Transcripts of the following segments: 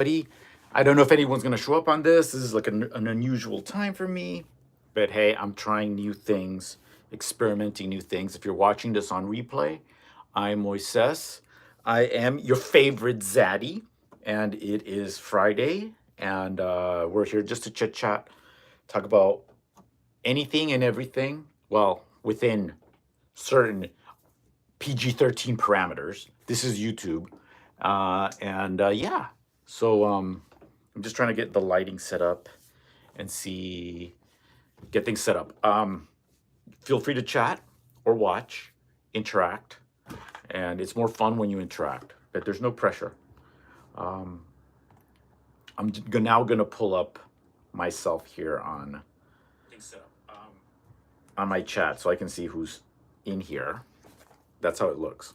I don't know if anyone's going to show up on this. This is like an unusual time for me. But hey, I'm trying new things, experimenting new things. If you're watching this on replay, I'm Moises. I am your favorite Zaddy. And it is Friday. And we're here just to chit chat, talk about anything and everything. Well, within certain PG-13 parameters. This is YouTube. Yeah. So I'm just trying to get the lighting set up and get things set up. Feel free to chat or watch, interact, and it's more fun when you interact. But there's no pressure. Um, now gonna pull up myself here on things set up on my chat so I can see who's in here. That's how it looks.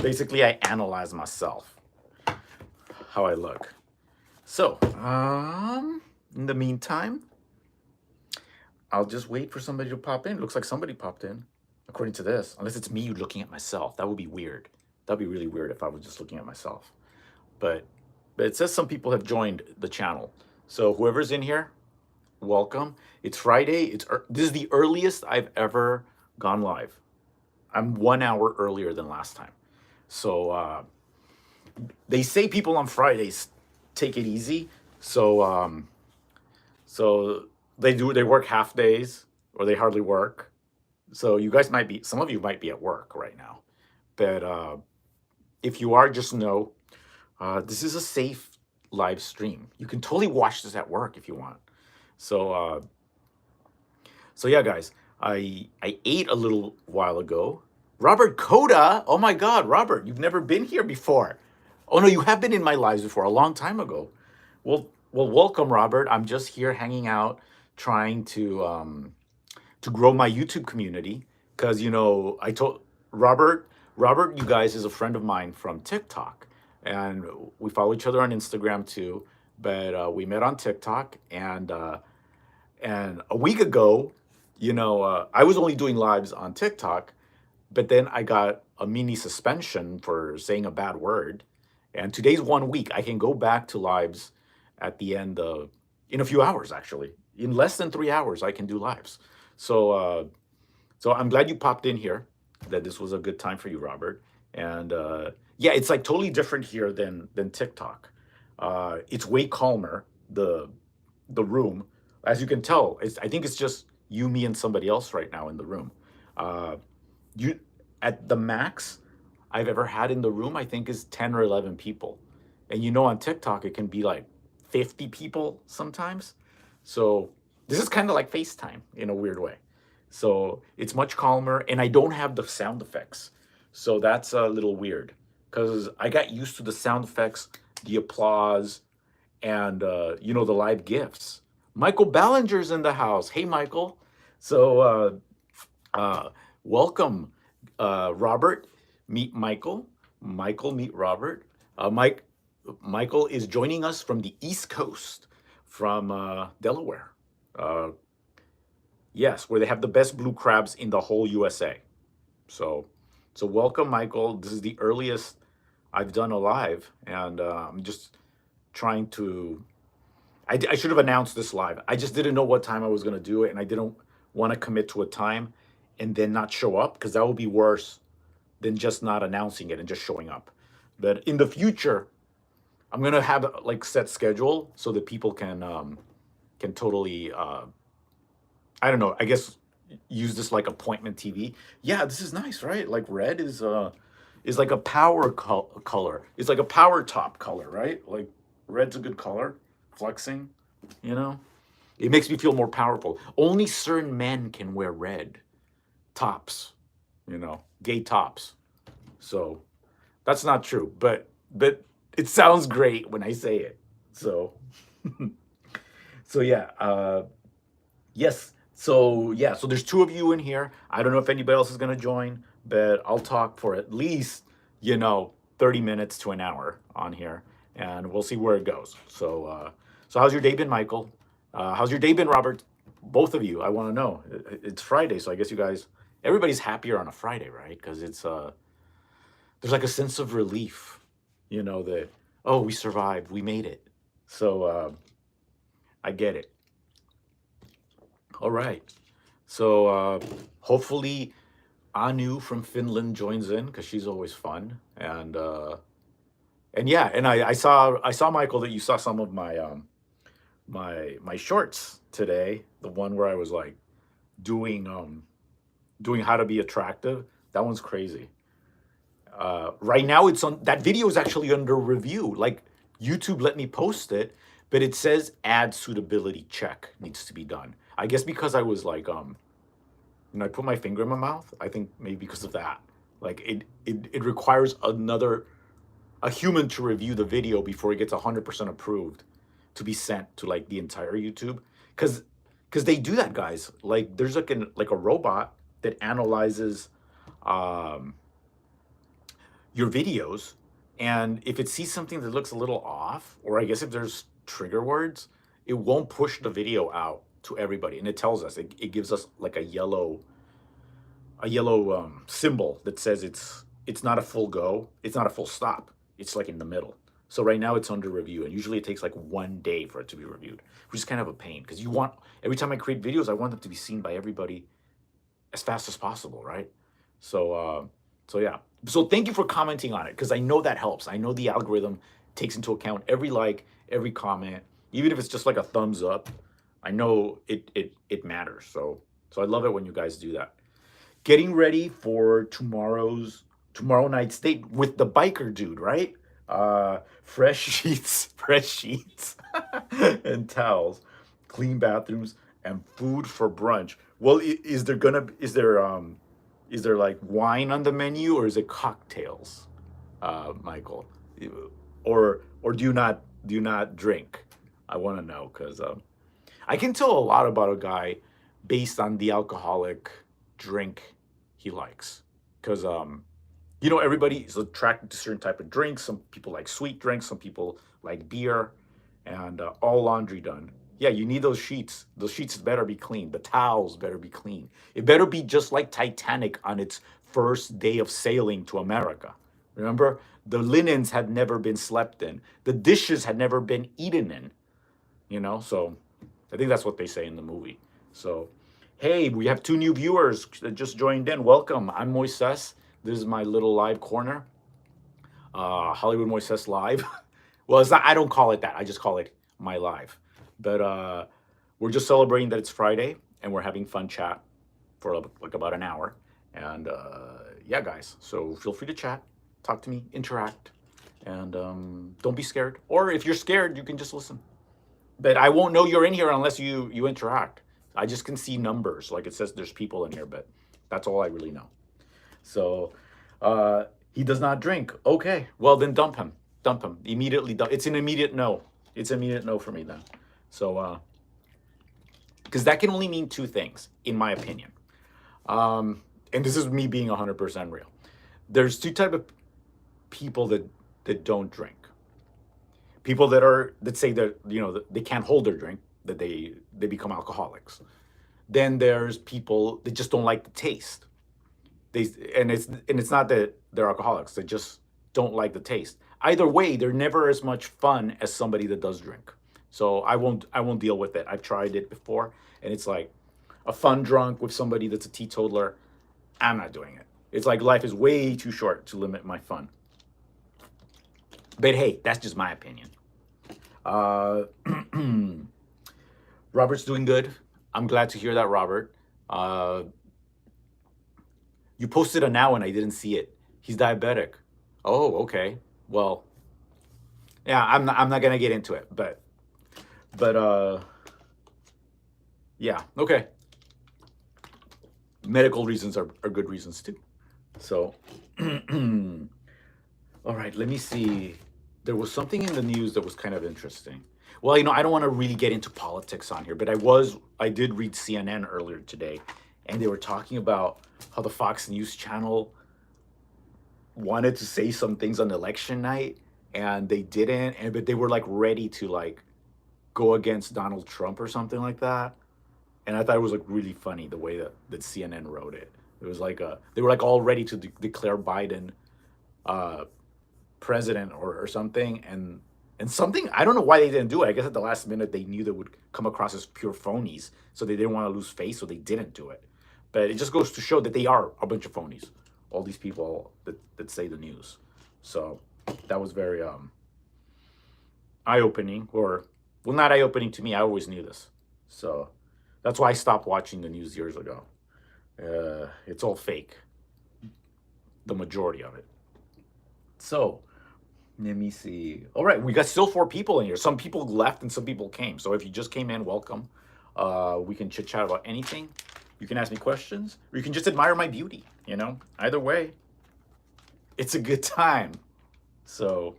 Basically, I analyze myself, how I look. So, in the meantime, I'll just wait for somebody to pop in. Looks like somebody popped in, according to this. Unless it's me looking at myself. That would be weird. That'd be really weird if I was just looking at myself. But it says some people have joined the channel. So whoever's in here, welcome. It's Friday. This is the earliest I've ever gone live. I'm 1 hour earlier than last time. So they say people on Fridays take it easy. So they work half days or they hardly work. So some of you might be at work right now. But if you are, just know this is a safe live stream. You can totally watch this at work if you want. So yeah, guys, I ate a little while ago. Robert Coda, oh my God, Robert, you've never been here before. Oh no, you have been in my lives before, a long time ago. Well, welcome, Robert. I'm just here hanging out, trying to grow my YouTube community because I told Robert, you guys is a friend of mine from TikTok, and we follow each other on Instagram too. But we met on TikTok, and a week ago, I was only doing lives on TikTok, but then I got a mini suspension for saying a bad word. And today's 1 week. I can go back to lives at the end of, in a few hours, actually. In less than 3 hours, I can do lives. So I'm glad you popped in here, that this was a good time for you, Robert. And yeah, it's like totally different here than TikTok. It's way calmer, the room. As you can tell, I think it's just you, me, and somebody else right now in the room. You at the max I've ever had in the room, I think, is 10 or 11 people. And on TikTok, it can be like 50 people sometimes. So this is kind of like FaceTime in a weird way. So it's much calmer, and I don't have the sound effects. So that's a little weird because I got used to the sound effects, the applause, and the live gifts. Michael Ballinger's in the house. Hey, Michael. So welcome, Robert. Meet Michael. Michael, meet Robert. Michael is joining us from the East Coast, from Delaware. Yes, where they have the best blue crabs in the whole USA. So welcome, Michael. This is the earliest I've done a live, and I'm just trying to. I should have announced this live. I just didn't know what time I was going to do it, and I didn't want to commit to a time and then not show up, because that would be worse than just not announcing it and just showing up. But in the future, I'm going to have like set schedule so that people can totally I don't know, I guess use this like appointment TV. Yeah, this is nice, right? Like red is like a power color. It's like a power top color, right? Like red's a good color. Flexing, you know? It makes me feel more powerful. Only certain men can wear red tops, gay tops. So that's not true, but it sounds great when I say it. So so yeah, yes. So yeah, so there's two of you in here. I don't know if anybody else is gonna join, but I'll talk for at least 30 minutes to an hour on here, and we'll see where it goes. So how's your day been, Michael? How's your day been, Robert? Both of you, I want to know. It's Friday, so I guess everybody's happier on a Friday, right? Because it's there's like a sense of relief, that oh, we survived, we made it. So I get it. All right. So hopefully Anu from Finland joins in because she's always fun. And yeah, and I saw Michael that you saw some of my my shorts today. The one where I was like doing doing how to be attractive. That one's crazy. Right now it's on that video is actually under review. Like YouTube let me post it, but it says ad suitability check needs to be done. I guess because I was like I put my finger in my mouth. I think maybe because of that. Like it requires a human to review the video before it gets 100% approved to be sent to like the entire YouTube. Cuz they do that, guys. Like there's like a robot that analyzes um your videos, and if it sees something that looks a little off, or I guess if there's trigger words, it won't push the video out to everybody, and it tells us, it gives us like a yellow symbol that says it's not a full go, it's not a full stop, it's like in the middle. So right now it's under review, and usually it takes like 1 day for it to be reviewed, which is kind of a pain because you want, every time I create videos, I want them to be seen by everybody as fast as possible, right? So yeah. So thank you for commenting on it because I know that helps. I know the algorithm takes into account every like, every comment, even if it's just like a thumbs up. I know it matters. So I love it when you guys do that. Getting ready for tomorrow night's date with the biker dude, right? Fresh sheets, fresh sheets, and towels, clean bathrooms, and food for brunch. Well, is there like wine on the menu, or is it cocktails, Michael? Or do you not drink? I want to know because I can tell a lot about a guy based on the alcoholic drink he likes. Because everybody is attracted to certain type of drinks. Some people like sweet drinks. Some people like beer, and all laundry done. Yeah, you need those sheets. Those sheets better be clean. The towels better be clean. It better be just like Titanic on its first day of sailing to America. Remember, the linens had never been slept in. The dishes had never been eaten in. So I think that's what they say in the movie. So, hey, we have 2 new viewers that just joined in. Welcome. I'm Moises. This is my little live corner, Hollywood Moises Live. Well, it's not. I don't call it that. I just call it my live. But we're just celebrating that it's Friday, and we're having fun chat for like about an hour. And yeah, guys. So feel free to chat, talk to me, interact, and don't be scared. Or if you're scared, you can just listen. But I won't know you're in here unless you interact. I just can see numbers, like it says there's people in here, but that's all I really know. So he does not drink. Okay, well then dump him. Dump him immediately. It's an immediate no. It's an immediate no for me then. So because that can only mean 2 things, in my opinion. And this is me being 100% real. There's 2 type of people that don't drink. People that say that they can't hold their drink, that they become alcoholics. Then there's people that just don't like the taste. It's not that they're alcoholics, they just don't like the taste. Either way, they're never as much fun as somebody that does drink. So I won't deal with it. I've tried it before, and it's like a fun drunk with somebody that's a teetotaler. I'm not doing it. It's like life is way too short to limit my fun. But hey, that's just my opinion. Robert's doing good. I'm glad to hear that, Robert. You posted a now and I didn't see it. He's diabetic. Oh, okay. Well, yeah, I'm not gonna get into it, but yeah, okay. Medical reasons are good reasons too. So all right, let me see. There was something in the news that was kind of interesting. Well, I don't want to really get into politics on here, but I did read CNN earlier today, and they were talking about how the Fox News channel wanted to say some things on election night, and they didn't, but they were like ready to like go against Donald Trump or something like that. And I thought it was like really funny the way that CNN wrote it. It was like they were like all ready to declare Biden president or something, and something, I don't know why they didn't do it. I guess at the last minute they knew they would come across as pure phonies, so they didn't want to lose face, so they didn't do it. But it just goes to show that they are a bunch of phonies, all these people that say the news. So that was very eye-opening, or well, not eye-opening to me. I always knew this, so that's why I stopped watching the news years ago. It's all fake, the majority of it. So let me see. All right, we got still 4 people in here. Some people left and some people came. So if you just came in, welcome. We can chit chat about anything. You can ask me questions, or you can just admire my beauty. You know, either way, it's a good time. So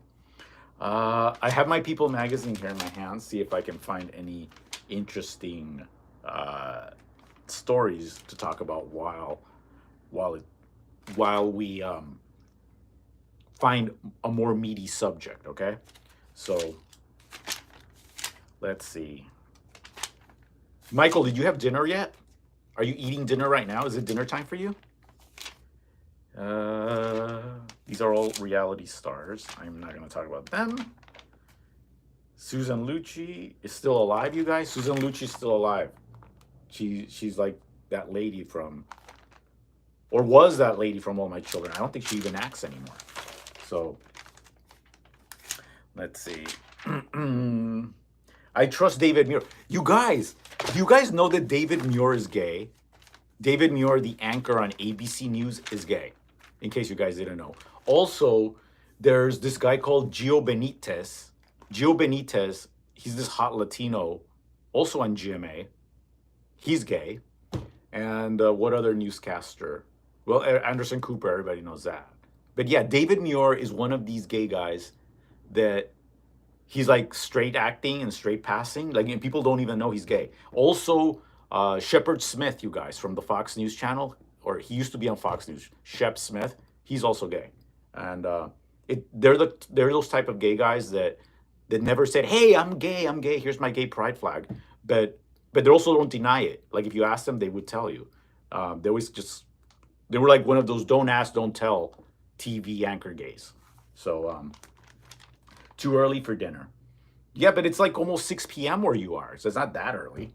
I have my People magazine here in my hands. See if I can find any interesting stories to talk about while we find a more meaty subject. Okay, so let's see. Michael, did you have dinner yet? Are you eating dinner right now? Is it dinner time for you? These are all reality stars. I'm not going to talk about them. Susan Lucci is still alive, you guys. Susan Lucci is still alive. She's like that lady from, or was that lady from All My Children. I don't think she even acts anymore. So let's see. I trust David Muir. You guys, do you guys know that David Muir is gay? David Muir, the anchor on ABC News, is gay, in case you guys didn't know. Also, there's this guy called Gio Benitez. Gio Benitez, he's this hot Latino, also on GMA. He's gay. And what other newscaster? Well, Anderson Cooper, everybody knows that. But yeah, David Muir is one of these gay guys that he's like straight acting and straight passing. Like, and people don't even know he's gay. Also, Shepard Smith, you guys, from the Fox News channel, or he used to be on Fox News. Shep Smith, he's also gay. And they're those type of gay guys that never said, "Hey, I'm gay. Here's my gay pride flag." But they also don't deny it. Like, if you ask them, they would tell you. They were like one of those don't ask, don't tell TV anchor gays. So too early for dinner. Yeah, but it's like almost 6 p.m. where you are, so it's not that early.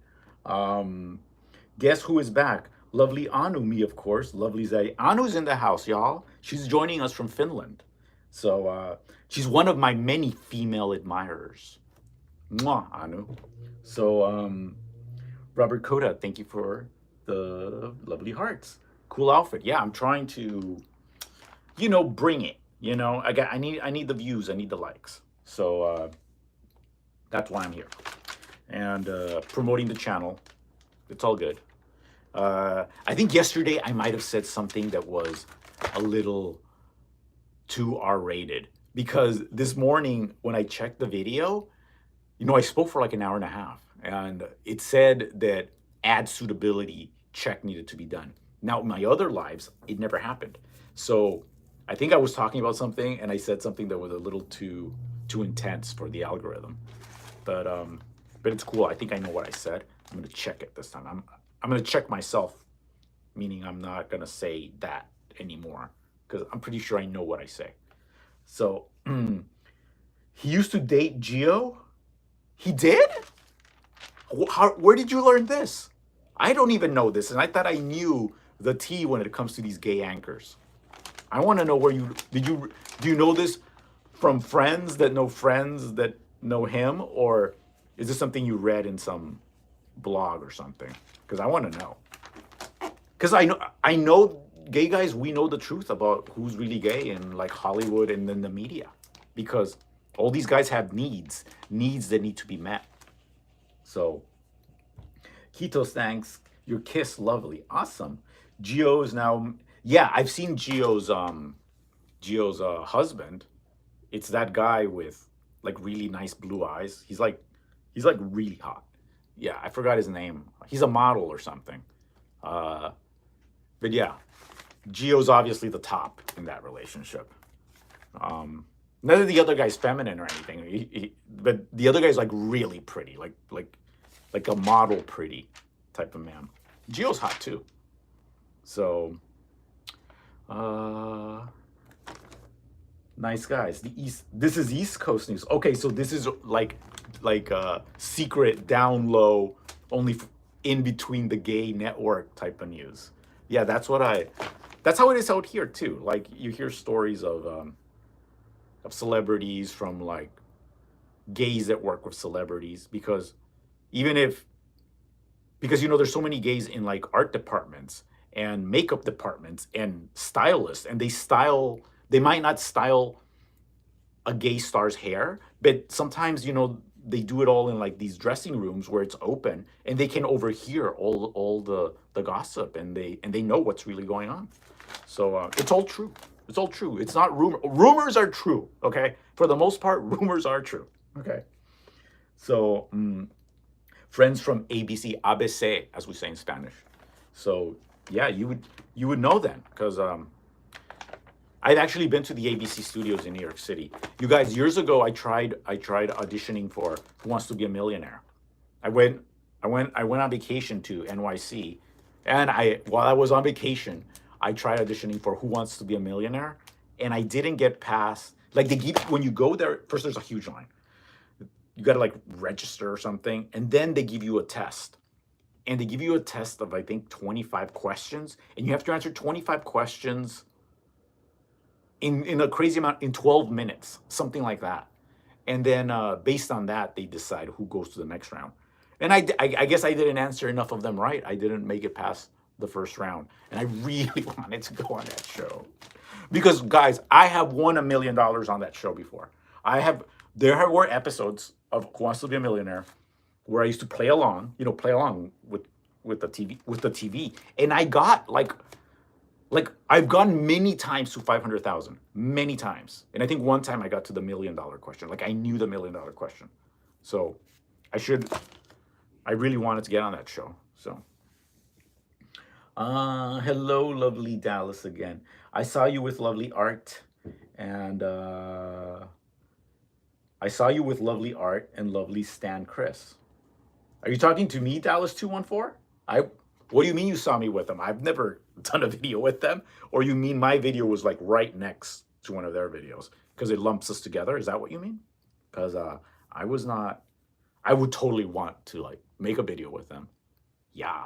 Guess who is back? Lovely Anu, me, of course. Lovely Zaddy. Anu's in the house, y'all. She's joining us from Finland. So she's one of my many female admirers. Mwah, Anu. So Robert Coda, thank you for the lovely hearts. Cool outfit. Yeah, I'm trying to, bring it. I need the views. I need the likes. So that's why I'm here. And promoting the channel. It's all good. I think yesterday I might have said something that was a little too R-rated, because this morning when I checked the video, I spoke for like an hour and a half, and it said that ad suitability check needed to be done. Now, in my other lives, it never happened. So I think I was talking about something and I said something that was a little too intense for the algorithm. But it's cool. I think I know what I said. I'm going to check it this time. I'm going to check myself, meaning I'm not going to say that anymore, because I'm pretty sure I know what I say. So he used to date Gio? He did? Where did you learn this? I don't even know this, and I thought I knew the tea when it comes to these gay anchors. I want to know where do you know this from friends that know him, or is this something you read in some blog or something? Because I want to know. Because I know gay guys, we know the truth about who's really gay in like Hollywood and then the media, because all these guys have needs that need to be met. So Kitos, thanks. Your kiss, lovely. Awesome. Gio's now, yeah, I've seen Gio's husband. It's that guy with like really nice blue eyes. He's like really hot. Yeah, I forgot his name. He's a model or something. But yeah, Gio's obviously the top in that relationship. None of the other guy's feminine or anything, but the other guy's like really pretty, like a model pretty type of man. Gio's hot too. So Nice guys. The East. This is East Coast news. Okay, so this is like secret down low, only in between the gay network type of news. Yeah, that's what I. That's how it is out here too. Like you hear stories of celebrities from like gays that work with celebrities because even if because there's so many gays in like art departments and makeup departments and stylists and they might not style a gay star's hair, but sometimes they do it all in like these dressing rooms where it's open and they can overhear all the gossip and they know what's really going on. So it's all true. It's all true. It's not rumor. Rumors are true. Okay, for the most part, rumors are true. Okay, so friends from ABC, as we say in Spanish. So yeah, you would know then because I've actually been to the ABC studios in New York City. You guys, years ago, I tried auditioning for Who Wants to Be a Millionaire. I went on vacation to NYC, and while I was on vacation, I tried auditioning for Who Wants to Be a Millionaire, and I didn't get past. Like they give when you go there first, there's a huge line. You got to like register or something, and then they give you a test. And they give you a test of I think 25 questions, and you have to answer 25 questions in a crazy amount in 12 minutes, something like that. And then based on that, they decide who goes to the next round. And I guess I didn't answer enough of them right. I didn't make it past the first round, and I really wanted to go on that show because guys, I have won $1 million on that show before. There were episodes of Who Wants to Be a Millionaire where I used to play along with the TV, and I got like I've gone many times to 500,000, many times, and I think one time I got to the $1 million question. Like I knew the $1 million question, so I really wanted to get on that show. So, hello, lovely Dallas again. I saw you with lovely art, and lovely Stan Chris. Are you talking to me, Dallas 214? I. What do you mean you saw me with them? I've never done a video with them. Or you mean my video was like right next to one of their videos because it lumps us together? Is that what you mean? Because I was not. I would totally want to like make a video with them. Yeah.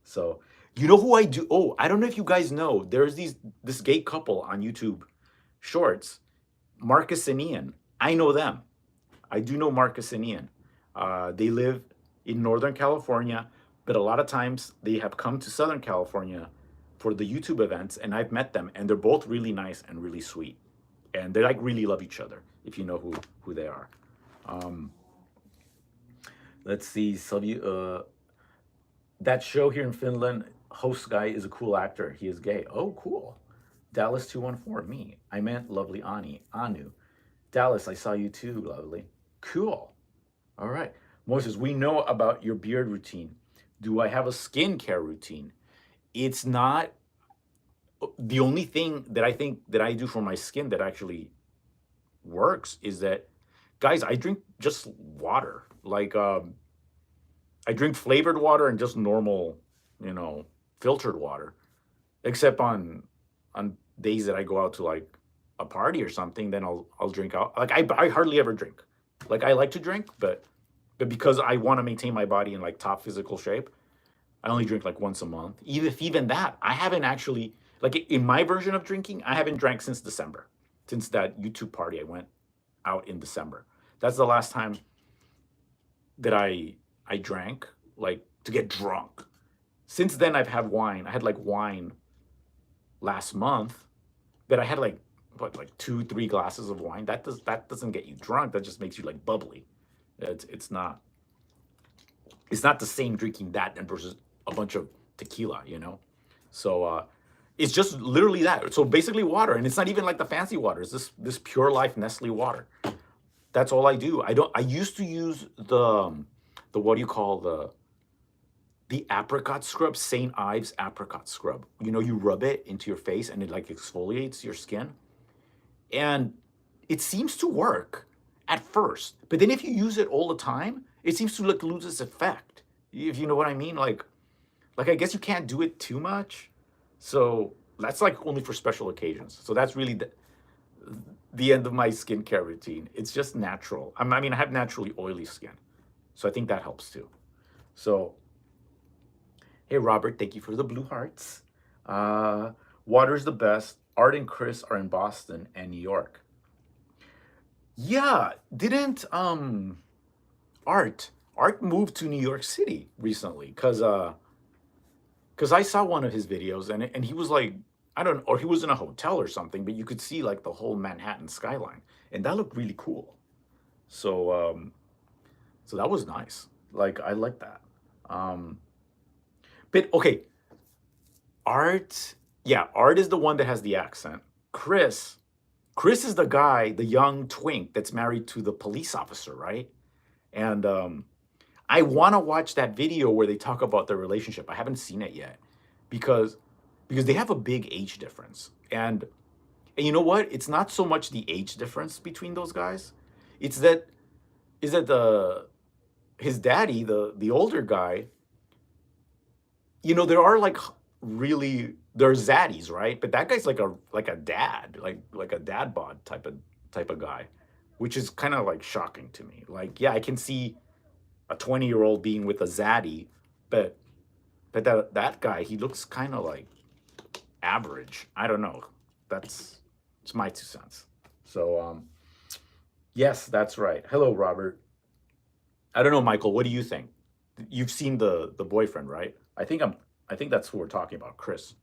So you know who I do? Oh, I don't know if you guys know. There's this gay couple on YouTube Shorts, Marcus and Ian. I know them. I do know Marcus and Ian. They live in Northern California, but a lot of times they have come to Southern California for the YouTube events, and I've met them, and they're both really nice and really sweet, and they like really love each other. If you know who they are. Let's see, that show here in Finland, host guy is a cool actor. He is gay. Oh, cool. Dallas 214, me. I meant lovely Anu. Dallas, I saw you too, lovely. Cool. All right. Moises, we know about your beard routine. Do I have a skincare routine? It's not the only thing that I think that I do for my skin that actually works is that, guys, I drink just water. Like I drink flavored water and just normal, filtered water. Except on days that I go out to like a party or something, then I'll drink out. Like I hardly ever drink. Like I like to drink, but because I want to maintain my body in like top physical shape, I only drink like once a month. Even that, I haven't actually like in my version of drinking, I haven't drank since December, since that YouTube party I went out in December. That's the last time that I drank like to get drunk. Since then, I've had wine. I had like wine last month, but I had like what, like 2-3 glasses of wine. That doesn't get you drunk. That just makes you like bubbly. It's not the same drinking that and versus a bunch of tequila, So it's just literally that. So basically water, and it's not even like the fancy water. It's this Pure Life Nestle water. That's all I do. I used to use the what do you call the apricot scrub, St. Ives apricot scrub. You rub it into your face and it like exfoliates your skin. And it seems to work at first, but then if you use it all the time, it seems to like lose its effect. If you know what I mean, like I guess you can't do it too much. So that's like only for special occasions. So that's really the end of my skincare routine. It's just natural. I mean, I have naturally oily skin, so I think that helps too. So, hey, Robert, thank you for the blue hearts. Uh, Water's the best. Art and Chris are in Boston and New York. Yeah, didn't Art moved to New York City recently? Cause I saw one of his videos and he was like, I don't know, or he was in a hotel or something, but you could see like the whole Manhattan skyline, and that looked really cool. So so that was nice. Like I like that. Um, but okay, Art, yeah, Art is the one that has the accent. Chris, Chris is the guy, the young twink that's married to the police officer, right? And I want to watch that video where they talk about their relationship. I haven't seen it yet because they have a big age difference. And you know what? It's not so much the age difference between those guys. It's that is that the his daddy, the older guy, there are like really there's zaddies, right? But that guy's like a dad, like a dad bod type of guy, which is kind of like shocking to me. Like, yeah, I can see a 20-year-old being with a zaddy, but that guy, he looks kind of like average. I don't know. That's it's my 2 cents. So yes, that's right. Hello, Robert. I don't know, Michael. What do you think? You've seen the boyfriend, right? I think that's who we're talking about, Chris.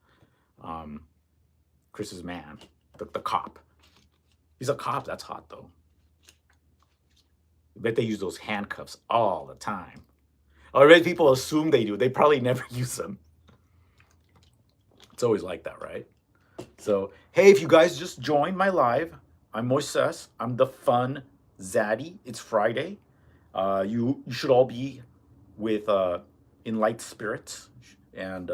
Um, Chris's man, the cop. He's a cop. That's hot though. I bet they use those handcuffs all the time. I bet people assume they do. They probably never use them. It's always like that, right? So, hey, if you guys just joined my live, I'm Moises. I'm the fun Zaddy. It's Friday. You should all be with in light spirits, and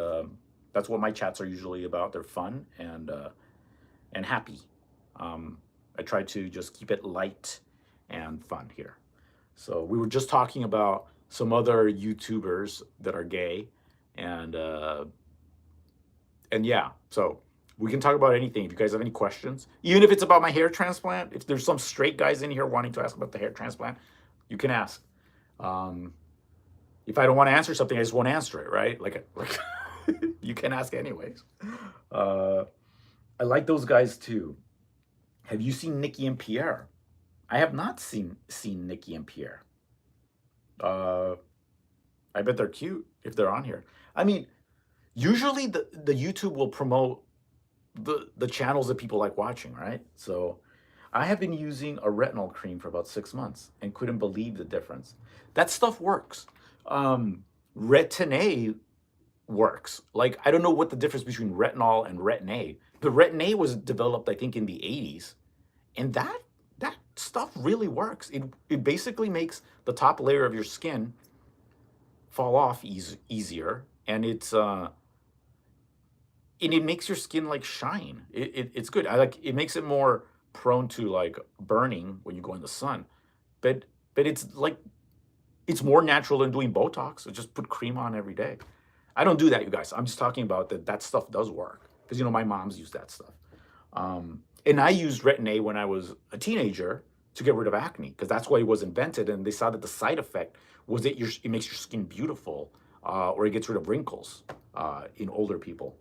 that's what my chats are usually about. They're fun and happy. I try to just keep it light and fun here. So we were just talking about some other YouTubers that are gay, and yeah, so we can talk about anything. If you guys have any questions, even if it's about my hair transplant, if there's some straight guys in here wanting to ask about the hair transplant, you can ask. Um, if I don't want to answer something, I just won't answer it, right? Like you can ask anyways. Uh, I like those guys too. Have you seen Nikki and Pierre? I have not seen Nikki and Pierre. Uh, I bet they're cute if they're on here. I mean, usually the YouTube will promote the channels that people like watching, right? So I have been using a retinol cream for about 6 months and couldn't believe the difference. That stuff works. Retin-A works. Like, I don't know what the difference between retinol and Retin-A, but Retin-A was developed, I think, in the 80s, and that stuff really works. It basically makes the top layer of your skin fall off easier, and it makes your skin like shine. It's good. I like it makes it more prone to like burning when you go in the sun, but it's like it's more natural than doing Botox. So just put cream on every day. I don't do that, you guys. I'm just talking about that stuff does work because my mom's used that stuff. And I used Retin-A when I was a teenager to get rid of acne because that's why it was invented. And they saw that the side effect was that it makes your skin beautiful, or it gets rid of wrinkles in older people.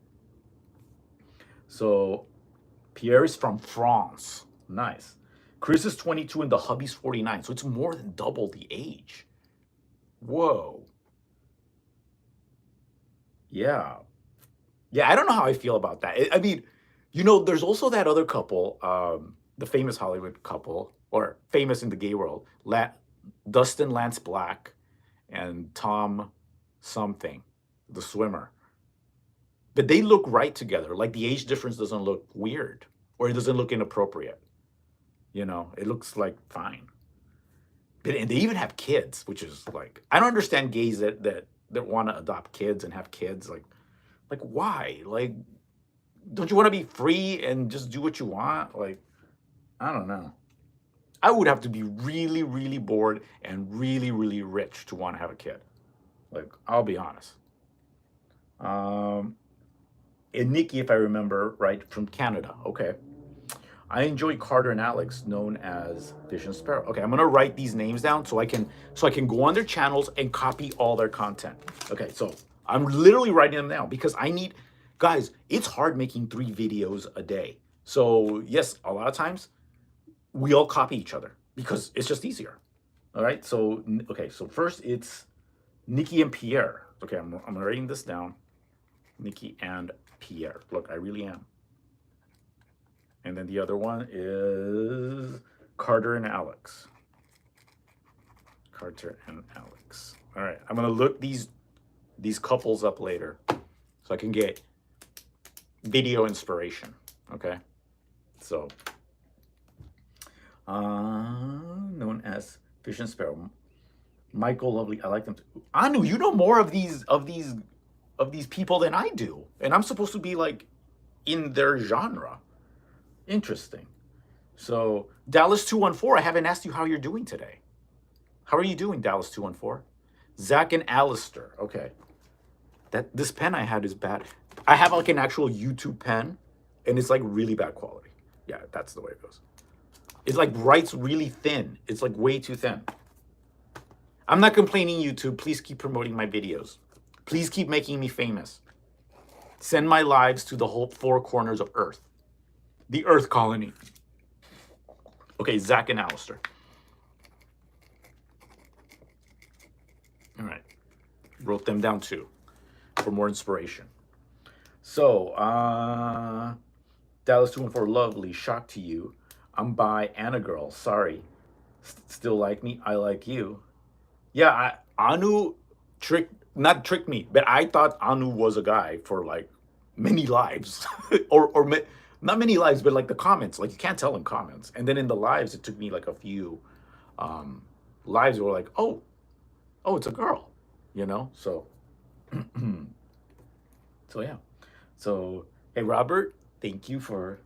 So Pierre is from France. Nice. Chris is 22 and the hubby's 49. So it's more than double the age. Whoa. Yeah. Yeah, I don't know how I feel about that. I mean, there's also that other couple, the famous Hollywood couple, or famous in the gay world, Dustin Lance Black and Tom something, the swimmer. But they look right together. Like the age difference doesn't look weird or it doesn't look inappropriate. It looks like fine. And they even have kids, which is like I don't understand gays that want to adopt kids and have kids. Like why? Like, don't you want to be free and just do what you want? Like, I don't know. I would have to be really, really bored and really, really rich to want to have a kid. Like, I'll be honest. And Nikki, if I remember right, from Canada. Okay. I enjoy Carter and Alex, known as Fish and Sparrow. Okay, I'm gonna write these names down so I can go on their channels and copy all their content. Okay, so I'm literally writing them now because I need, guys, it's hard making 3 videos a day. So yes, a lot of times we all copy each other because it's just easier. All right. So okay. So first it's Nikki and Pierre. Okay, I'm writing this down. Nikki and Pierre. Look, I really am. And then the other one is Carter and Alex. Carter and Alex. All right. I'm gonna look these couples up later so I can get video inspiration. Okay. So known as Fish and Sparrow. Michael Lovely, I like them too. Anu, you know more of these people than I do, and I'm supposed to be like in their genre. Interesting. So Dallas 214, I haven't asked you how you're doing today. How are you doing, Dallas 214? Zach and Alistair. Okay. This pen I had is bad. I have like an actual YouTube pen, and it's like really bad quality. Yeah, that's the way it goes. It's like writes really thin. It's like way too thin. I'm not complaining, YouTube. Please keep promoting my videos. Please keep making me famous. Send my lives to the whole 4 corners of Earth. The Earth colony. Okay, Zach and Alistair. All right. Wrote them down too for more inspiration. So, Dallas 214, lovely. Shock to you. I'm bi and a girl. Sorry. Still like me? I like you. Yeah, Anu not tricked me, but I thought Anu was a guy for like many lives, or not many lives, but like the comments, like you can't tell in comments. And then in the lives, it took me like a few lives where like, oh, it's a girl, you know. So, so yeah. So hey, Robert, thank you for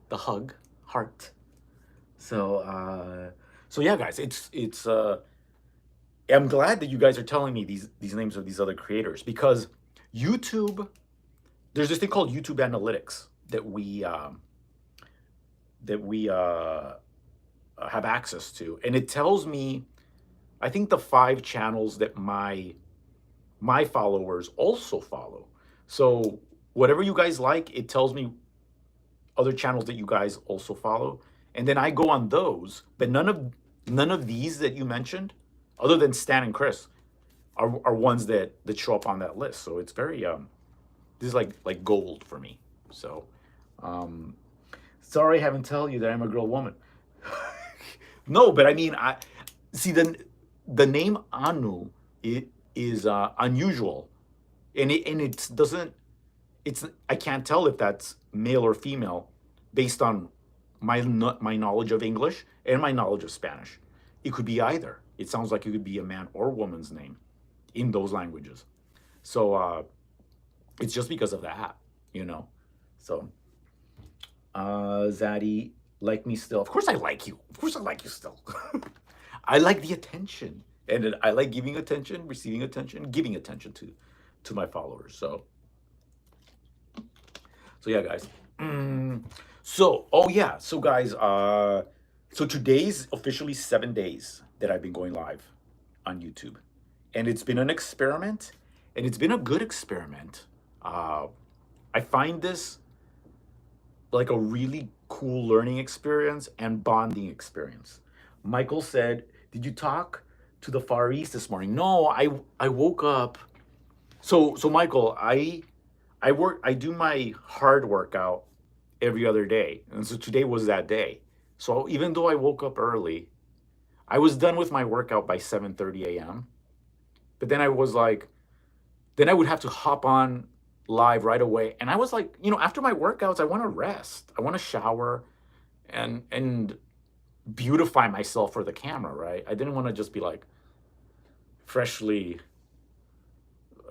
the hug, heart. So yeah, guys, it's I'm glad that you guys are telling me these names of these other creators because YouTube, there's this thing called YouTube Analytics that we have access to, and it tells me, I think the 5 channels that my followers also follow. So whatever you guys like, it tells me other channels that you guys also follow, and then I go on those. But none of these that you mentioned, other than Stan and Chris, are ones that show up on that list. So it's very this is like gold for me. So sorry I haven't told you that I'm a girl woman. No, but I mean, I see the name Anu is unusual, and it doesn't, I can't tell if that's male or female based on my knowledge of English and my knowledge of Spanish. It could be either. It sounds like it could be a man or woman's name in those languages. So it's just because of that, you know. So Zaddy, like me still. Of course I like you. Of course I like you still. I like the attention, and I like giving attention, receiving attention, giving attention to my followers. So yeah, guys. So, oh yeah. So guys, so today's officially 7 days that I've been going live on YouTube. And it's been an experiment, and it's been a good experiment. I find this like a really cool learning experience and bonding experience. Michael said, "Did you talk to the Far East this morning?" No, I woke up. So Michael, I do my hard workout every other day. And so today was that day. So even though I woke up early, I was done with my workout by 7:30 a.m. But then I was like, then I would have to hop on live right away. And I was like, after my workouts, I want to rest. I want to shower and beautify myself for the camera, right? I didn't want to just be like freshly,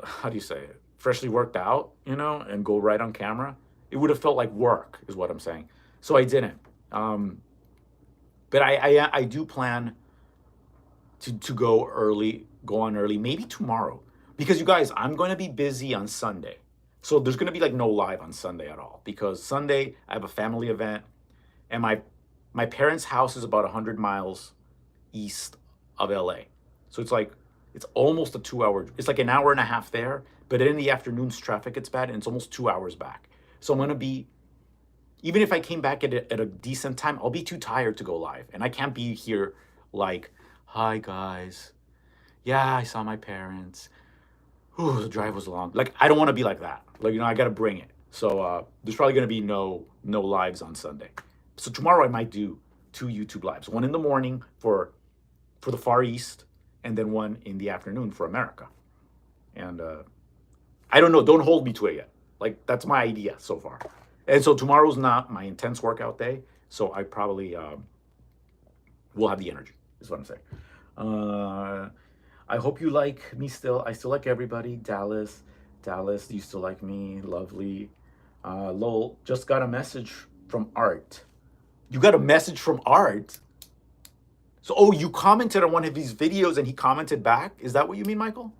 how do you say it? Freshly worked out, and go right on camera. It would have felt like work, is what I'm saying. So I didn't. But I do plan to go on early, maybe tomorrow. Because you guys, I'm going to be busy on Sunday. So there's going to be like no live on Sunday at all. Because Sunday, I have a family event. and my parents' house is about 100 miles east of LA. So it's almost a 2 hour. It's like an hour and a half there, but in the afternoons traffic gets bad and it's almost 2 hours back. So I'm gonna be, even if I came back at a decent time, I'll be too tired to go live, and I can't be here like, hi guys, yeah, I saw my parents. Ooh, the drive was long. Like, I don't want to be like that. Like, I got to bring it. So there's probably going to be no lives on Sunday. So tomorrow I might do 2 YouTube lives, one in the morning for the Far East, and then one in the afternoon for America. And I don't know. Don't hold me to it yet. Like, that's my idea so far. And so tomorrow's not my intense workout day. So I probably will have the energy, is what I'm saying. I hope you like me still. I still like everybody. Dallas, do you still like me? Lovely. Lowell, just got a message from Art. You got a message from Art? So, oh, you commented on one of his videos and he commented back? Is that what you mean, Michael?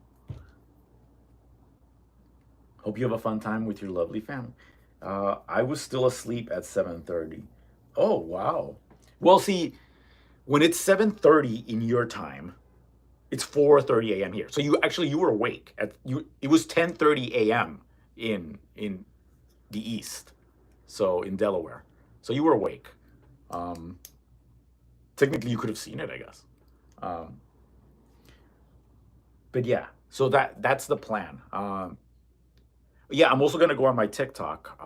Hope you have a fun time with your lovely family. I was still asleep at 7:30. Oh, wow. Well, see, when it's 7:30 in your time, it's 4:30 a.m. here. So you were awake at you. It was 10:30 a.m. in the East, so in Delaware. So you were awake. Technically, you could have seen it, I guess. Um, but yeah, so that's the plan. Yeah, I'm also gonna go on my TikTok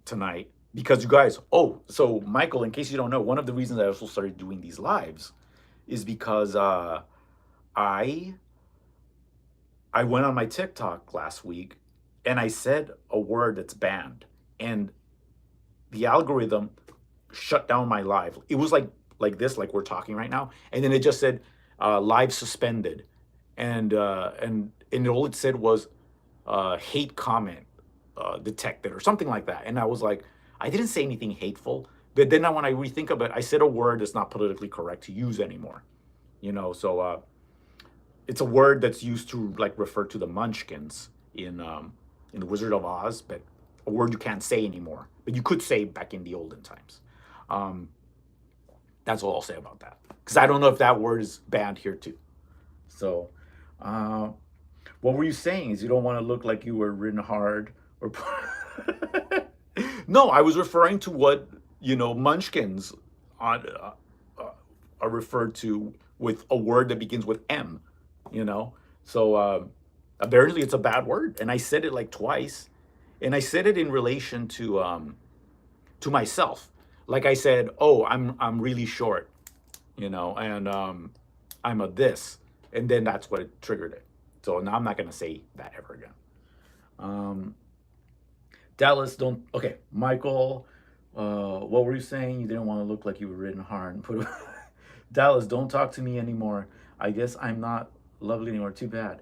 tonight because you guys. Oh, so Michael, in case you don't know, one of the reasons I also started doing these lives is because I I went on my TikTok last week and I said a word that's banned, and the algorithm shut down my live. It was like this, like we're talking right now, and then it just said live suspended, and all it said was hate comment detected or something like that. And I was like, I didn't say anything hateful, but then when I rethink of it, I said a word that's not politically correct to use anymore. So it's a word that's used to like refer to the Munchkins in the Wizard of Oz, but a word you can't say anymore, but you could say back in the olden times. Um, that's all I'll say about that, because I don't know if that word is banned here too. So, uh, what were you saying? Is you don't want to look like you were ridden hard or? No, I was referring to what Munchkins on, are referred to with a word that begins with M. You know, so apparently it's a bad word, and I said it like twice, and I said it in relation to myself. Like I said, oh, I'm really short, and I'm a this, and then that's what it triggered it. So now I'm not gonna say that ever again. Um, Dallas, don't. Okay, Michael, what were you saying? You didn't want to look like you were ridden hard. Put Dallas, don't talk to me anymore. I guess I'm not lovely anymore. Too bad.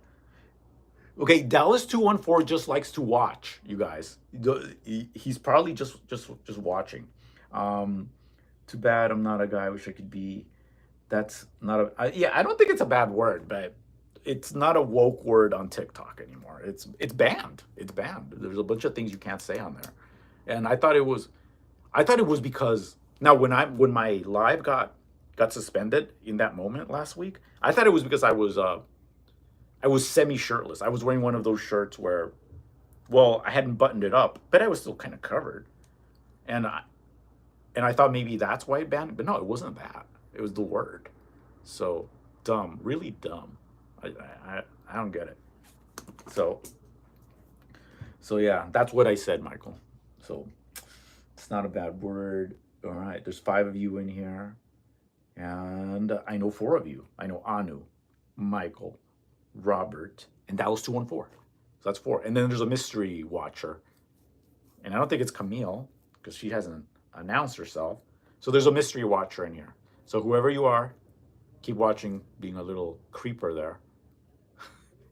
Okay, Dallas 214 just likes to watch. You guys, he's probably just watching. Um, Too bad I'm not a guy I wish I could be. That's not yeah. I don't think it's a bad word, but it's not a woke word on TikTok anymore. It's banned. It's banned. There's a bunch of things you can't say on there, and I thought it was because now when my live got suspended in that moment last week, I thought it was because I was semi shirtless. I was wearing one of those shirts where, well, I hadn't buttoned it up, but I was still kind of covered, and I thought maybe that's why it banned it, but no, it wasn't that. It was the word. So dumb, really dumb. I don't get it. So yeah, that's what I said, Michael. So it's not a bad word. All right, there's 5 of you in here, and I know 4 of you. I know Anu, Michael, Robert, and Dallas 214. So that's 4. And then there's a mystery watcher, and I don't think it's Camille because she hasn't announced herself. So there's a mystery watcher in here. So whoever you are, keep watching, being a little creeper there.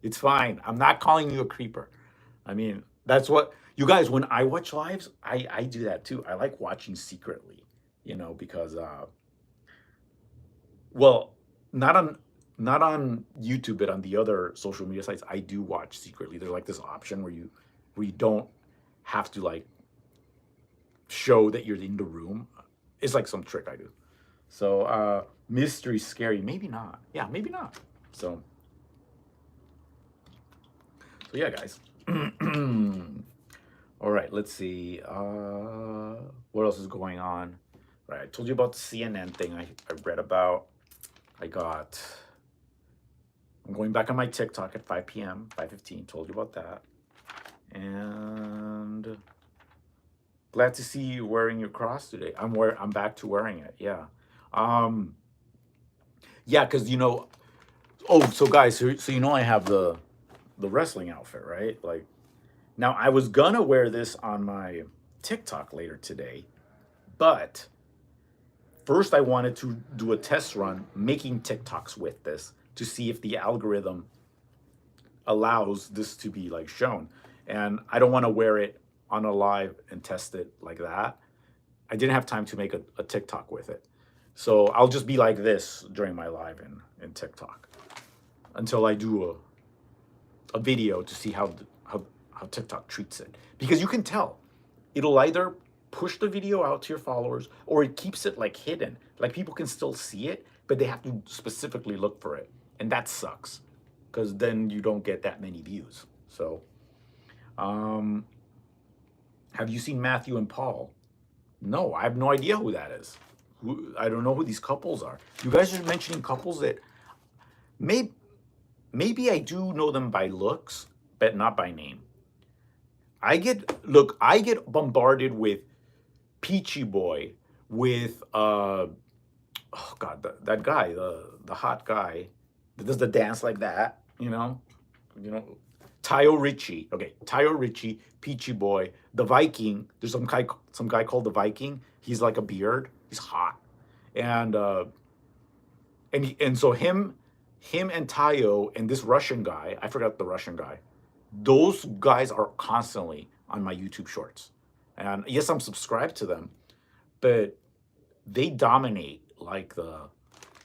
It's fine. I'm not calling you a creeper. I mean, that's what you guys, when I watch lives, I do that too. I like watching secretly, because well, not on not on YouTube, but on the other social media sites, I do watch secretly. There's like this option where you don't have to like show that you're in the room. It's like some trick I do. So mystery scary, maybe not. Yeah, maybe not. So yeah, guys. All right, let's see. What else is going on? Right, I told you about the CNN thing I read about. I'm going back on my TikTok at 5 p.m., 5:15. Told you about that. And glad to see you wearing your cross today. I'm back to wearing it. Yeah. Yeah, because so guys, so I have the wrestling outfit, right? Like, now I was gonna wear this on my TikTok later today, but first I wanted to do a test run making TikToks with this to see if the algorithm allows this to be like shown. And I don't want to wear it on a live and test it like that. I didn't have time to make a TikTok with it. So I'll just be like this during my live in TikTok until I do a video to see how TikTok treats it. Because you can tell, it'll either push the video out to your followers or it keeps it like hidden. Like people can still see it, but they have to specifically look for it. And that sucks because then you don't get that many views. So, have you seen Matthew and Paul? No, I have no idea who that is. I don't know who these couples are. You guys are mentioning couples that maybe I do know them by looks, but not by name. I get bombarded with Peachy Boy, with oh god, that guy, the hot guy that does the dance like that, Tayo Richie. Okay, Tayo Richie, Peachy Boy, the Viking. There's some guy called the Viking. He's like a beard. He's hot, and so him and Tayo and this Russian guy. I forgot the Russian guy. Those guys are constantly on my YouTube shorts, and yes, I'm subscribed to them, but they dominate like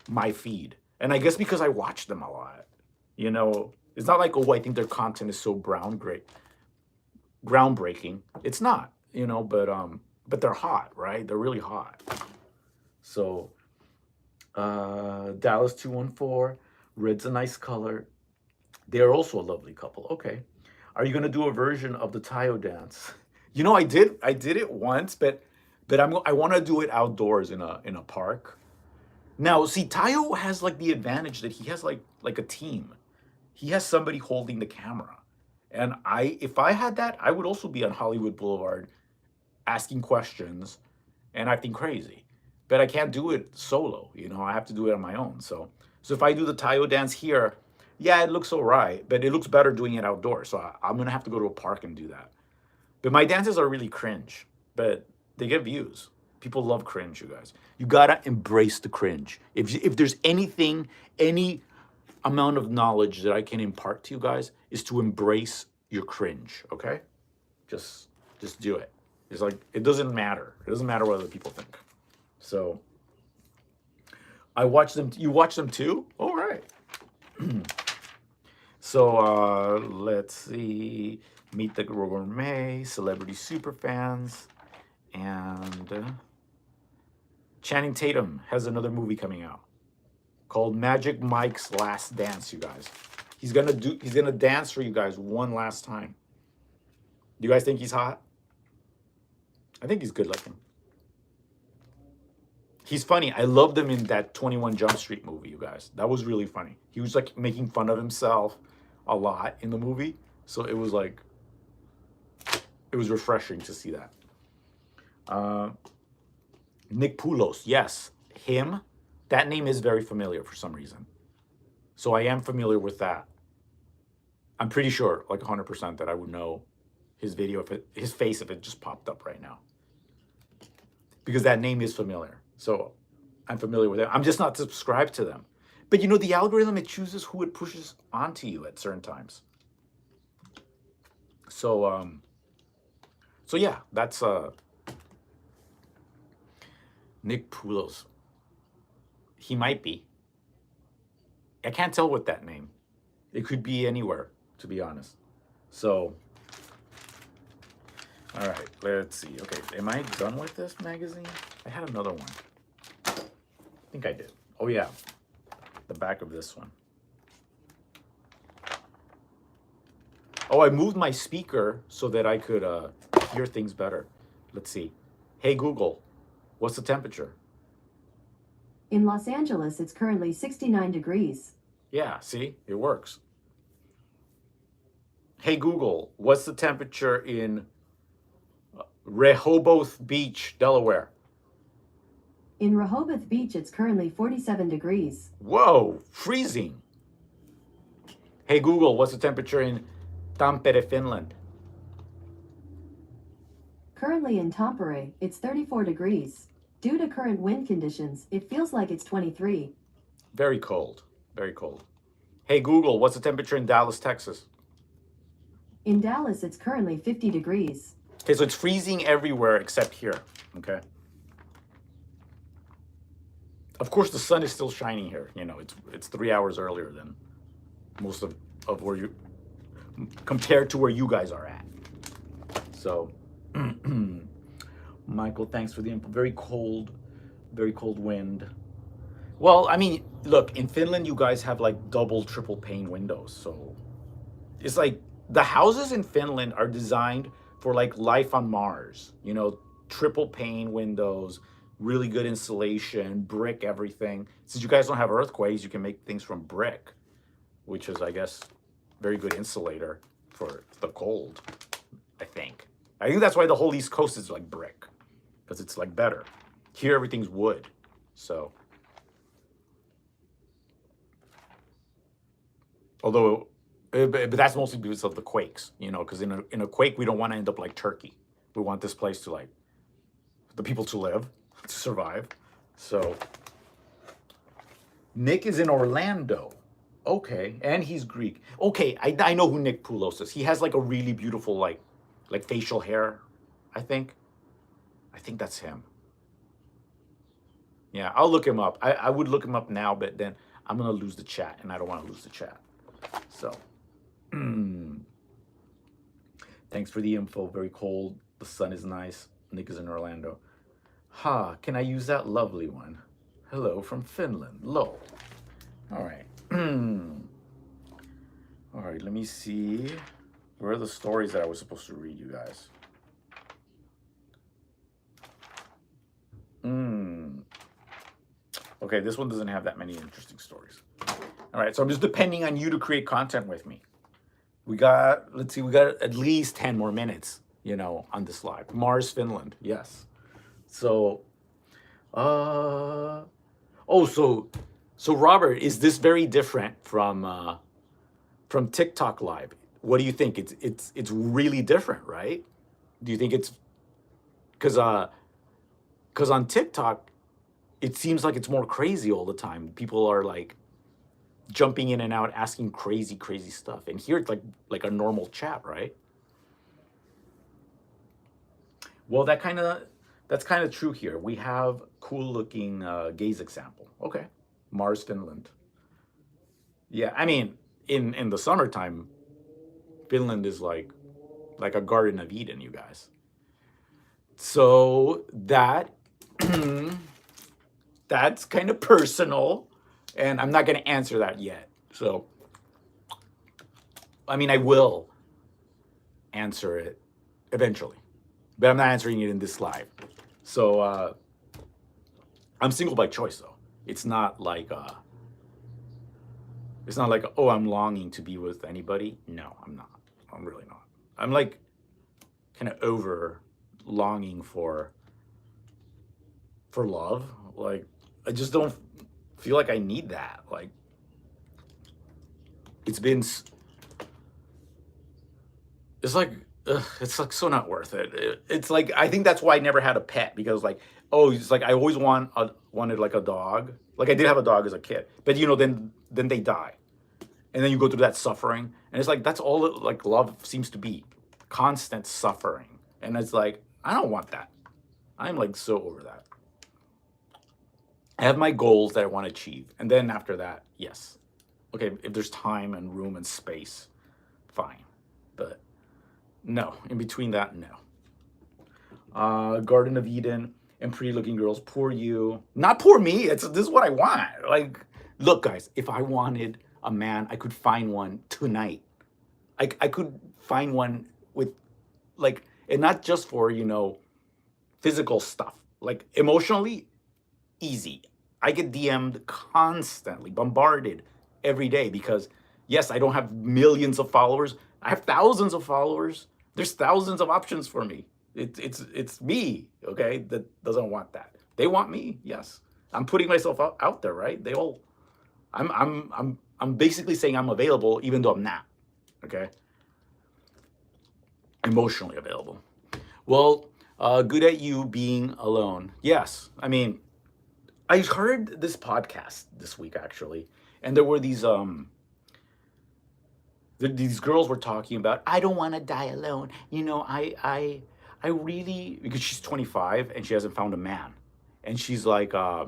my feed. And I guess because I watch them a lot, it's not like, oh, I think their content is so groundbreaking. It's not, but they're hot, right? They're really hot. So Dallas 214, red's a nice color. They're also a lovely couple. Okay. Are you gonna do a version of the Tayo dance? I did it once, but I want to do it outdoors in a park. Now, see, Tayo has like the advantage that he has like a team. He has somebody holding the camera. And if I had that, I would also be on Hollywood Boulevard asking questions and acting crazy. But I can't do it solo, I have to do it on my own. So if I do the Tayo dance here, yeah, it looks all right, but it looks better doing it outdoors. So I'm gonna have to go to a park and do that. But my dances are really cringe, but they get views. People love cringe, you guys. You gotta embrace the cringe. If there's any amount of knowledge that I can impart to you guys, is to embrace your cringe. Okay, just do it. It's like it doesn't matter. It doesn't matter what other people think. So I watch them. You watch them too? All right. So let's see. Meet the Gourmet, Celebrity Superfans, and Channing Tatum has another movie coming out called Magic Mike's Last Dance, you guys. He's gonna dance for you guys one last time. Do you guys think he's hot? I think he's good looking. He's funny. I loved him in that 21 Jump Street movie, you guys. That was really funny. He was like making fun of himself a lot in the movie. So it was refreshing to see that. Nick Poulos, yes, him. That name is very familiar for some reason. So I am familiar with that. I'm pretty sure, like 100%, that I would know his face if it just popped up right now. Because that name is familiar. So I'm familiar with it. I'm just not subscribed to them. But the algorithm, it chooses who it pushes onto you at certain times. So yeah, that's Nick Poulos. He might be. I can't tell with that name. It could be anywhere, to be honest. So All right, let's see. Okay, am I done with this magazine? I had another one. I think I did. Oh yeah, the back of this one. Oh, I moved my speaker so that I could hear things better. Let's see. Hey Google, what's the temperature? In Los Angeles, it's currently 69 degrees. Yeah, see, it works. Hey Google, what's the temperature in Rehoboth Beach, Delaware? In Rehoboth Beach, it's currently 47 degrees. Whoa, freezing. Hey Google, what's the temperature in Tampere, Finland? Currently in Tampere, it's 34 degrees. Due to current wind conditions, it feels like it's 23. Very cold, very cold. Hey Google, what's the temperature in Dallas, Texas? In Dallas, it's currently 50 degrees. Okay, so it's freezing everywhere except here, okay? Of course, the sun is still shining here. You know, it's 3 hours earlier than most of where you, compared to where you guys are at. So, Michael, thanks for the info. Very cold wind. Well, I mean, look, in Finland, you guys have like double, triple pane windows. So it's like the houses in Finland are designed for like life on Mars, you know, triple pane windows, really good insulation, brick, everything. Since you guys don't have earthquakes, you can make things from brick, which is, I guess, very good insulator for the cold, I think. I think that's why the whole East Coast is like brick, because it's like better. Here, everything's wood. So, although, but that's mostly because of the quakes, you know, because in a quake, we don't want to end up like Turkey. We want this place to like, the people to live, to survive. So, Nick is in Orlando. Okay, and he's Greek. Okay, I know who Nick Poulos is. He has like a really beautiful like facial hair, I think. I think that's him. Yeah, I'll look him up. I would look him up now, but then I'm gonna lose the chat, and I don't want to lose the chat. So, thanks for the info. Very cold. The sun is nice. Nick is in Orlando. Ha, can I use that lovely one? Hello from Finland. Lol. All right. All right, let me see. Where are the stories that I was supposed to read, you guys? Okay, this one doesn't have that many interesting stories. All right, so I'm just depending on you to create content with me. We got, let's see, we got at least 10 more minutes, you know, on this live. Mars, Finland, yes. So, oh, so Robert, is this very different from TikTok Live? What do you think? It's really different, right? Do you think it's because on TikTok, it seems like it's more crazy all the time. People are like jumping in and out, asking crazy stuff, and here it's like a normal chat, right? Well, that's kind of true here. We have cool looking gaze example. Okay, Mars, Finland. Yeah, I mean, in the summertime, Finland is like a Garden of Eden, you guys. So that's kind of personal, and I'm not going to answer that yet. So, I mean, I will answer it eventually, but I'm not answering it in this live. So, I'm single by choice, though. It's not like oh, I'm longing to be with anybody. No, I'm not. I'm really not. I'm like kind of over longing for love. Like, I just don't feel like I need that. Like, it's like it's like so not worth it. It's like, I think that's why I never had a pet, because like, oh, it's like I always wanted like a dog. Like, I did have a dog as a kid, but you know, then they die, and then you go through that suffering, and it's like that's all like love seems to be, constant suffering, and it's like I don't want that. I'm like so over that. I have my goals that I want to achieve, and then after that, yes, okay, if there's time and room and space, fine, but no, in between that, no. Garden of Eden, and Pretty Looking Girls. Poor you, not poor me. This is what I want. Like, look, guys, if I wanted a man, I could find one tonight. I could find one with like, and not just for physical stuff, like emotionally easy. I get DM'd constantly, bombarded every day because, yes, I don't have millions of followers. I have thousands of followers. There's thousands of options for me. It's me, okay, that doesn't want that. They want me, yes. I'm putting myself out there, right? They all, I'm basically saying I'm available, even though I'm not, okay? Emotionally available. Well, good at you being alone. Yes, I mean, I heard this podcast this week actually, and there were these girls were talking about I don't want to die alone. I really, because she's 25 and she hasn't found a man, and she's like I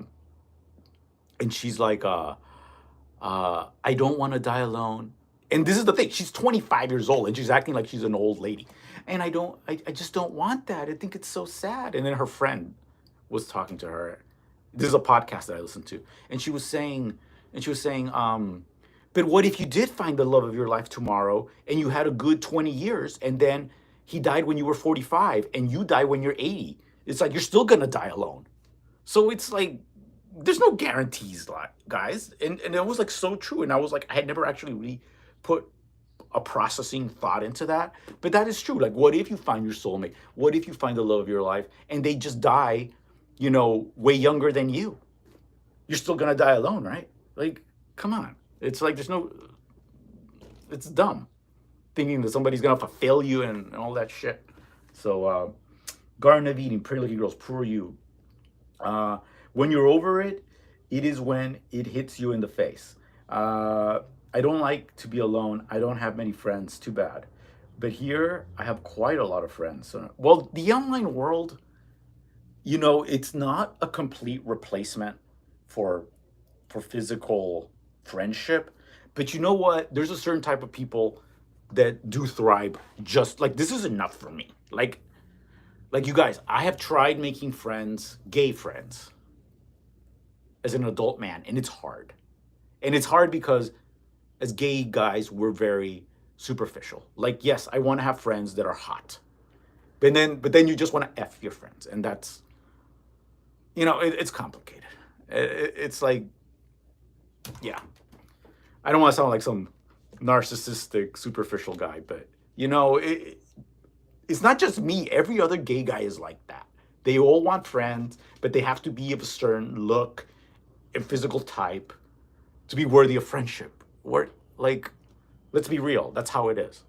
don't want to die alone. And this is the thing, she's 25 years old and she's acting like she's an old lady. And I just don't want that. I think it's so sad. And then her friend was talking to her. This is a podcast that I listened to, and she was saying, but what if you did find the love of your life tomorrow and you had a good 20 years and then he died when you were 45 and you die when you're 80? It's like you're still gonna die alone. So it's like there's no guarantees, like, guys. And it was like so true. And I was like, I had never actually really put a processing thought into that. But that is true. Like, what if you find your soulmate? What if you find the love of your life and they just die, way younger than you? You're still gonna die alone, right? Like, come on. It's like it's dumb thinking that somebody's gonna fulfill you and all that shit. So, Garden of Eden, Pretty Looking Girls, poor you. When you're over it, it is when it hits you in the face. I don't like to be alone. I don't have many friends. Too bad. But here, I have quite a lot of friends. Well, the online world, it's not a complete replacement for physical friendship. But you know what? There's a certain type of people that do thrive. Just like this is enough for me. Like you guys, I have tried making friends, gay friends, as an adult man, and it's hard. And it's hard because as gay guys, we're very superficial. Like, yes, I want to have friends that are hot. But then you just want to F your friends. And that's, it's complicated. It's like, yeah. I don't want to sound like some narcissistic, superficial guy, but, it's not just me. Every other gay guy is like that. They all want friends, but they have to be of a certain look and physical type to be worthy of friendship. Like, let's be real. That's how it is.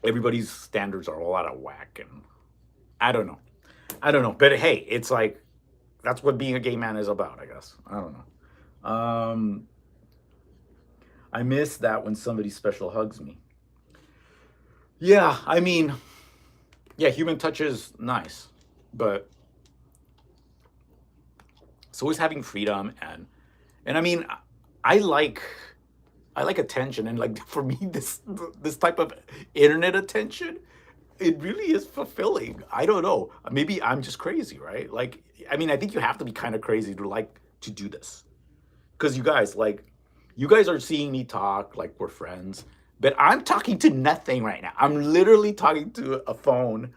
Everybody's standards are all out of whack, and I don't know. But hey, it's like that's what being a gay man is about, I guess. I don't know. I miss that when somebody special hugs me. Yeah, I mean, yeah, human touch is nice, but so is having freedom and I mean, I like I like attention, and like for me, this type of internet attention, it really is fulfilling. I don't know. Maybe I'm just crazy, right? Like, I mean, I think you have to be kind of crazy to like to do this, because you guys are seeing me talk like we're friends, but I'm talking to nothing right now. I'm literally talking to a phone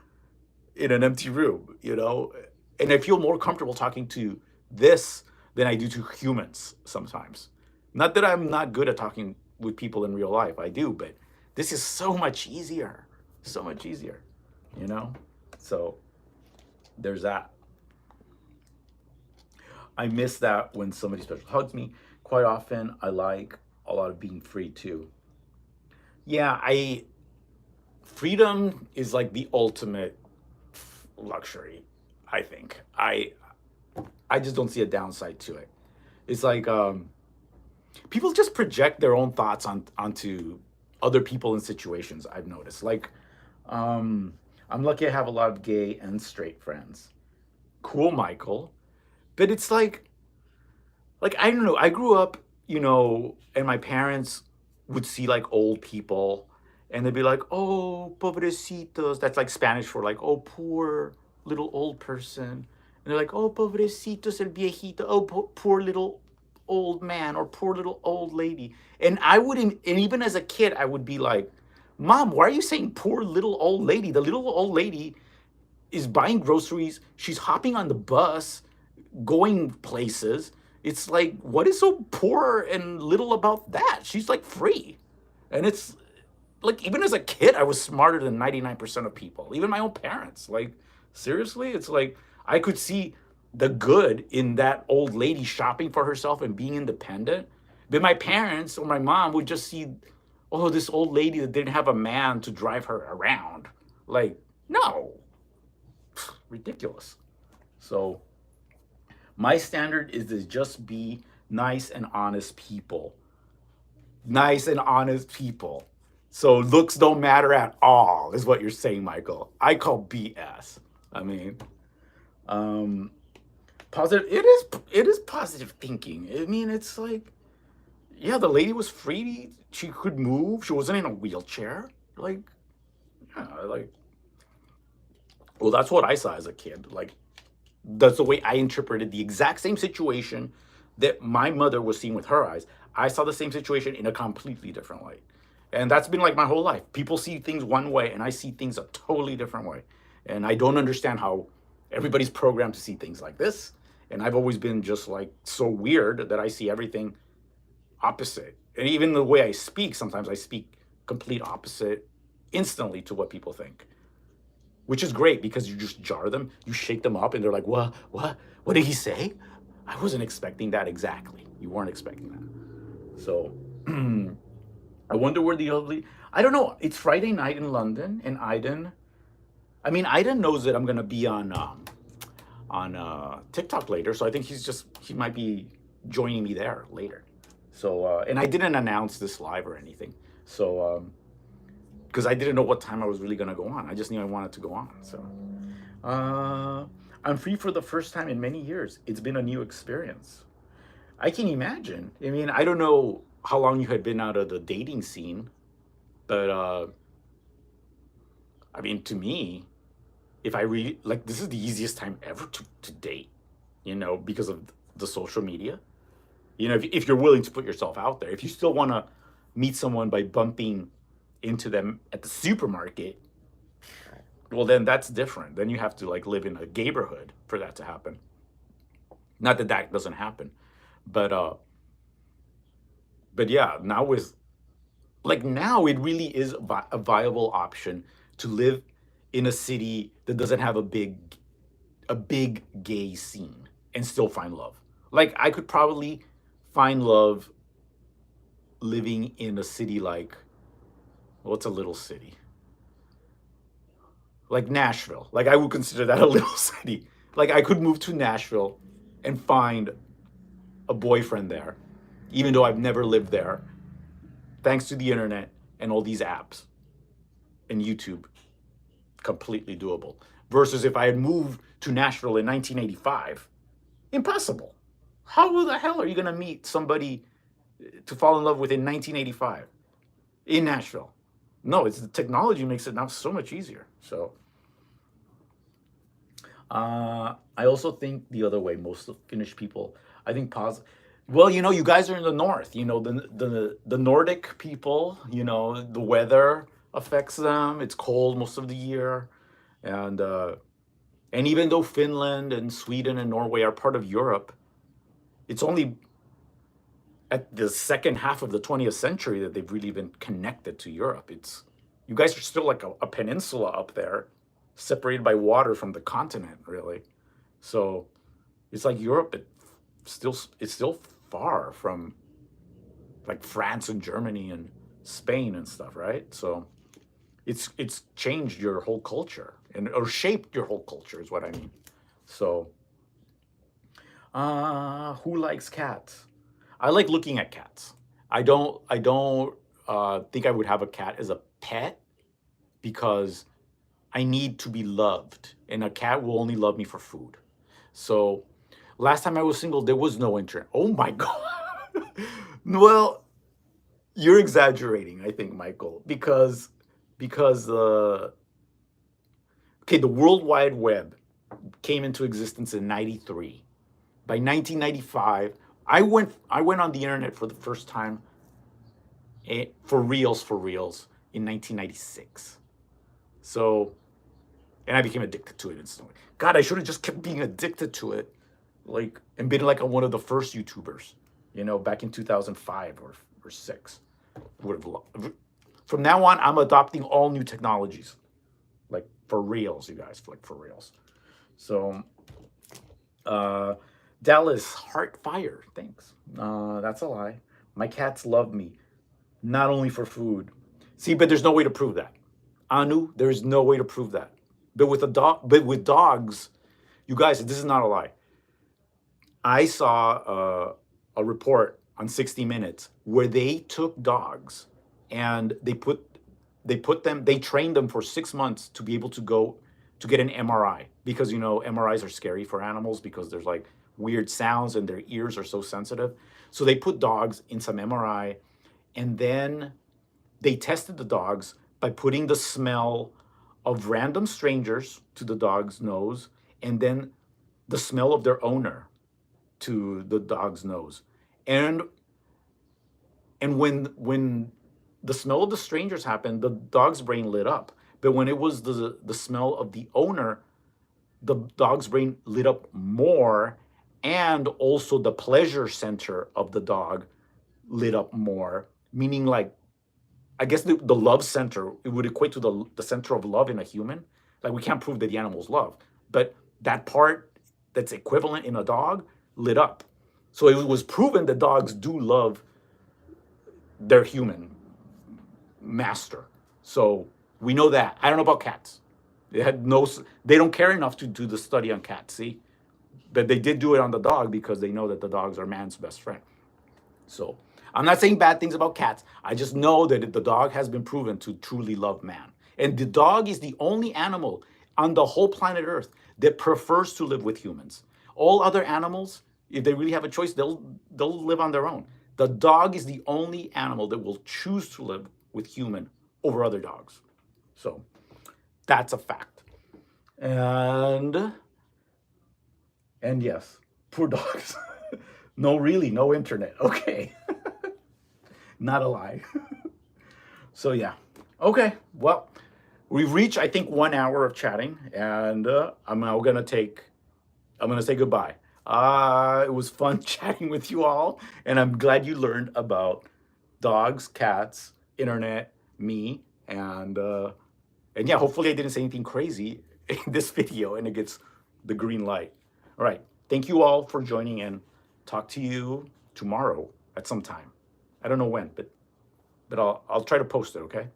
in an empty room, and I feel more comfortable talking to this than I do to humans sometimes. Not that I'm not good at talking with people in real life, I do, but this is so much easier, you know? So there's that. I miss that when somebody special hugs me. Quite often, I like a lot of being free too. Yeah, freedom is like the ultimate luxury, I think. I just don't see a downside to it. It's like people just project their own thoughts onto other people and situations. I've noticed. Like, I'm lucky I have a lot of gay and straight friends. Cool, Michael. But it's like I don't know. I grew up, and my parents would see like old people, and they'd be like, "Oh, pobrecitos." That's like Spanish for like, "Oh, poor little old person." And they're like, "Oh, pobrecitos el viejito." Oh, poor little old man or poor little old lady. And I wouldn't, and even as a kid, I would be like, "Mom, why are you saying poor little old lady? The little old lady is buying groceries. She's hopping on the bus, going places. It's like, what is so poor and little about that? She's like free." And it's like, even as a kid, I was smarter than 99% of people, even my own parents. Like, seriously, it's like I could see the good in that old lady shopping for herself and being independent. But my parents or my mom would just see, oh, this old lady that didn't have a man to drive her around. Like, no, ridiculous. So, my standard is to just be nice and honest people. Nice and honest people. So looks don't matter at all, is what you're saying, Michael. I call BS. I mean, um, positive. It is positive thinking. I mean, it's like, yeah, the lady was free. She could move. She wasn't in a wheelchair. Like, yeah, like, well, that's what I saw as a kid. Like, that's the way I interpreted the exact same situation that my mother was seeing with her eyes. I saw the same situation in a completely different light. And that's been like my whole life. People see things one way and I see things a totally different way. And I don't understand how everybody's programmed to see things like this. And I've always been just like so weird that I see everything opposite. And even the way I speak, sometimes I speak complete opposite instantly to what people think, which is great because you just jar them, you shake them up, and they're like, what did he say? I wasn't expecting that exactly. You weren't expecting that. So I wonder where the ugly. I don't know. It's Friday night in London, and Aiden. I mean, Aiden knows that I'm gonna be on TikTok later, so I think he might be joining me there later. So and I didn't announce this live or anything. So because I didn't know what time I was really gonna go on. I just knew I wanted to go on. So uh, I'm free for the first time in many years. It's been a new experience. I can imagine. I mean, I don't know how long you had been out of the dating scene, but I mean, to me, if I really like, this is the easiest time ever to date, because of the social media. If you're willing to put yourself out there, if you still want to meet someone by bumping into them at the supermarket, well, then that's different. Then you have to like live in a neighborhood for that to happen. Not that that doesn't happen, but yeah, now it really is a viable option to live in a city that doesn't have a big gay scene and still find love. Like I could probably find love living in a city like, what's a little city? Like Nashville. Like I would consider that a little city. Like I could move to Nashville and find a boyfriend there, even though I've never lived there, thanks to the internet and all these apps and YouTube. Completely doable. Versus if I had moved to Nashville in 1985, impossible. How the hell are you going to meet somebody to fall in love with in 1985 in Nashville? No, it's the technology makes it now so much easier. So I also think the other way, most of Finnish people, I think well, you guys are in the north. The Nordic people. The weather affects them. It's cold most of the year, and even though Finland and Sweden and Norway are part of Europe, it's only at the second half of the 20th century that they've really been connected to Europe. You guys are still like a peninsula up there, separated by water from the continent, really. So it's like Europe. It's still far from like France and Germany and Spain and stuff, right? So it's changed your whole culture or shaped your whole culture is what I mean. So who likes cats? I like looking at cats. I don't think I would have a cat as a pet because I need to be loved, and a cat will only love me for food. So last time I was single, there was no internet. Oh my god. Well, you're exaggerating, I think, Michael, because because the World Wide Web came into existence in '93. By 1995, I went on the internet for the first time, for reals in 1996. So, and I became addicted to it instantly. God, I should have just kept being addicted to it, like, and been like one of the first YouTubers, back in 2005 or six. Would have loved. From now on, I'm adopting all new technologies, like for reals, you guys, like for reals. So, uh, Dallas Heart Fire, thanks. That's a lie. My cats love me, not only for food. See, but there's no way to prove that. Anu, there's no way to prove that. But with dogs, you guys, this is not a lie. I saw a report on 60 Minutes where they took dogs and they trained them for 6 months to be able to go to get an MRI, because MRIs are scary for animals because there's like weird sounds and their ears are so sensitive. So they put dogs in some MRI, and then they tested the dogs by putting the smell of random strangers to the dog's nose, and then the smell of their owner to the dog's nose. And when the smell of the strangers happened, the dog's brain lit up. But when it was the smell of the owner, the dog's brain lit up more, and also the pleasure center of the dog lit up more, meaning, like, I guess the love center, it would equate to the center of love in a human. Like, we can't prove that the animals love, but that part that's equivalent in a dog lit up. So it was proven that dogs do love their human master. So we know that. I don't know about cats. They don't care enough to do the study on cats, see? But they did do it on the dog because they know that the dogs are man's best friend. So I'm not saying bad things about cats. I just know that the dog has been proven to truly love man. And the dog is the only animal on the whole planet Earth that prefers to live with humans. All other animals, if they really have a choice, they'll live on their own. The dog is the only animal that will choose to live with human over other dogs. So that's a fact. And yes, poor dogs. No, really, no internet. Okay. Not a lie. So yeah. Okay. Well, we've reached, I think, 1 hour of chatting, and I'm gonna say goodbye. It was fun chatting with you all, and I'm glad you learned about dogs, cats, internet, me, and yeah. Hopefully, I didn't say anything crazy in this video, and it gets the green light. All right. Thank you all for joining in. Talk to you tomorrow at some time. I don't know when, but I'll try to post it, okay?